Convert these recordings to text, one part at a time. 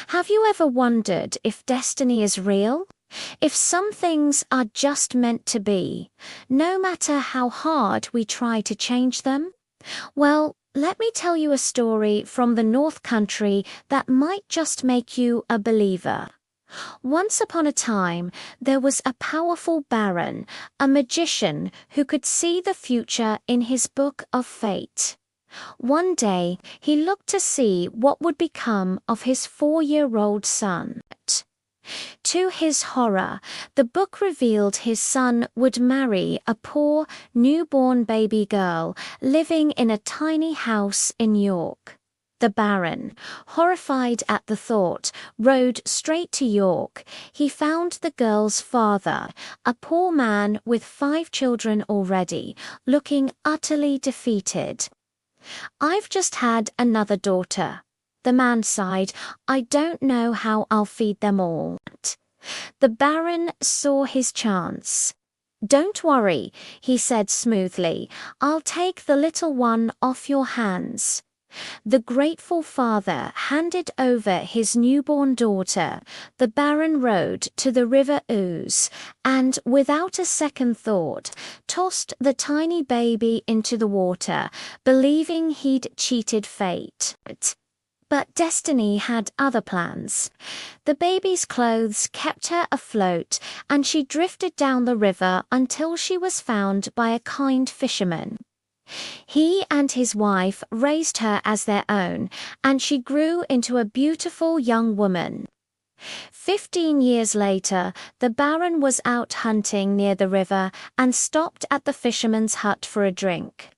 Have you ever wondered if destiny is real? If some things are just meant to be, no matter how hard we try to change them? Well, let me tell you a story from the North Country that might just make you a believer. Once upon a time, there was a powerful baron, a magician who could see the future in his book of fate. One day, he looked to see what would become of his 4-year-old son. To his horror, the book revealed his son would marry a poor, newborn baby girl living in a tiny house in York. The baron, horrified at the thought, rode straight to York. He found the girl's father, a poor man with 5 children already, looking utterly defeated. "I've just had another daughter." The man sighed. "I don't know how I'll feed them all." The baron saw his chance. "Don't worry," he said smoothly. "I'll take the little one off your hands." The grateful father handed over his newborn daughter. The baron rode to the River Ouse and, without a second thought, tossed the tiny baby into the water, believing he'd cheated fate. But destiny had other plans. The baby's clothes kept her afloat, and she drifted down the river until she was found by a kind fisherman. He and his wife raised her as their own, and she grew into a beautiful young woman. 15 years later, the baron was out hunting near the river and stopped at the fisherman's hut for a drink.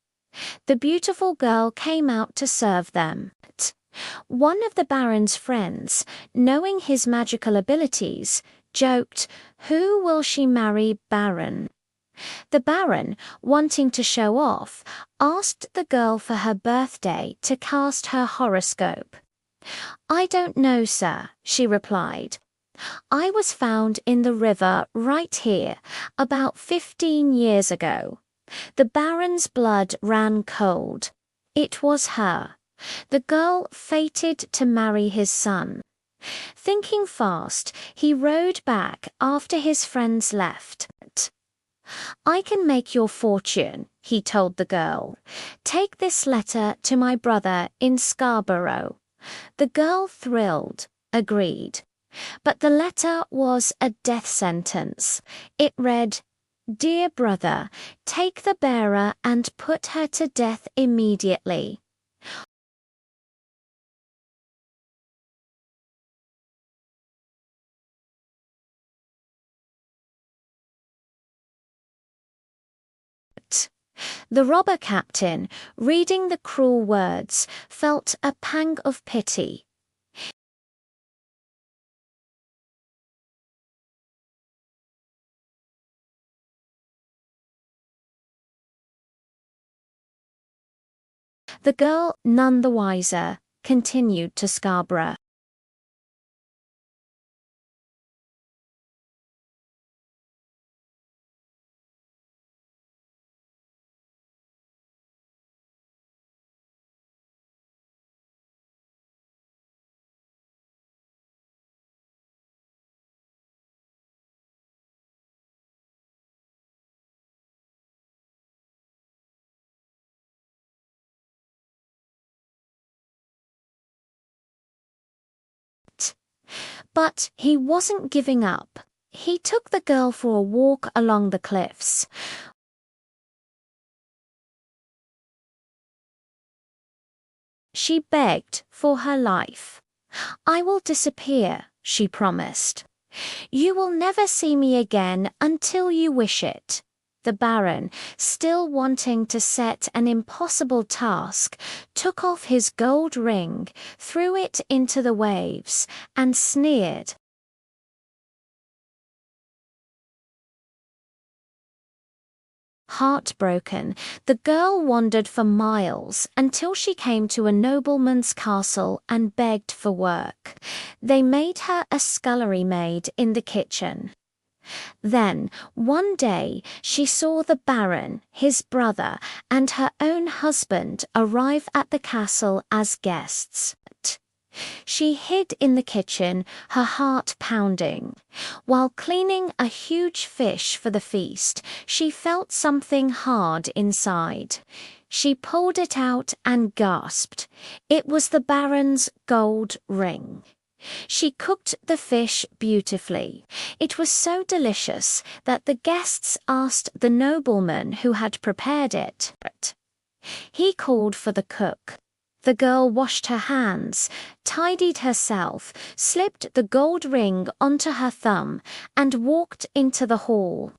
The beautiful girl came out to serve them. One of the baron's friends, knowing his magical abilities, joked, "Who will she marry, baron?" The baron, wanting to show off, asked the girl for her birthday to cast her horoscope. "I don't know, sir," she replied. "I was found in the river right here, about 15 years ago." The baron's blood ran cold. It was her. The girl fated to marry his son. Thinking fast, he rode back after his friends left. "I can make your fortune," he told the girl. "Take this letter to my brother in Scarborough." The girl, thrilled, agreed. But the letter was a death sentence. It read, "Dear brother, take the bearer and put her to death immediately." The robber captain, reading the cruel words, felt a pang of pity. The girl, none the wiser, continued to Scarborough. But he wasn't giving up. He took the girl for a walk along the cliffs. She begged for her life. "I will disappear," she promised. "You will never see me again until you wish it." The baron, still wanting to set an impossible task, took off his gold ring, threw it into the waves, and sneered. Heartbroken, the girl wandered for miles until she came to a nobleman's castle and begged for work. They made her a scullery maid in the kitchen. Then, one day, she saw the baron, his brother, and her own husband arrive at the castle as guests. She hid in the kitchen, her heart pounding. While cleaning a huge fish for the feast, she felt something hard inside. She pulled it out and gasped. It was the Baron's gold ring. She cooked the fish beautifully. It was so delicious that the guests asked the nobleman who had prepared it. He called for the cook. The girl washed her hands, tidied herself, slipped the gold ring onto her thumb, and walked into the hall.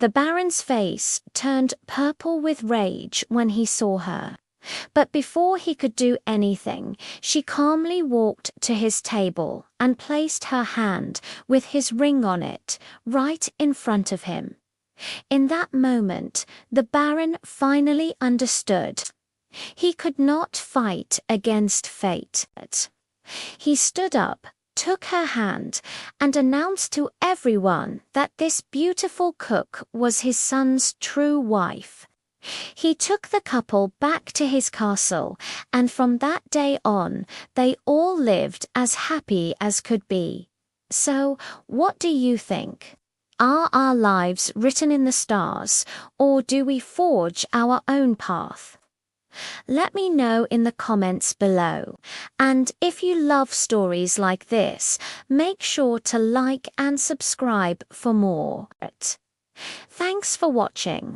The Baron's face turned purple with rage when he saw her. But before he could do anything, she calmly walked to his table and placed her hand, with his ring on it, right in front of him. In that moment, the Baron finally understood. He could not fight against fate. He stood up, took her hand, and announced to everyone that this beautiful cook was his son's true wife. He took the couple back to his castle, and from that day on, they all lived as happy as could be. So, what do you think? Are our lives written in the stars, or do we forge our own path? Let me know in the comments below. And if you love stories like this, make sure to like and subscribe for more. Thanks for watching.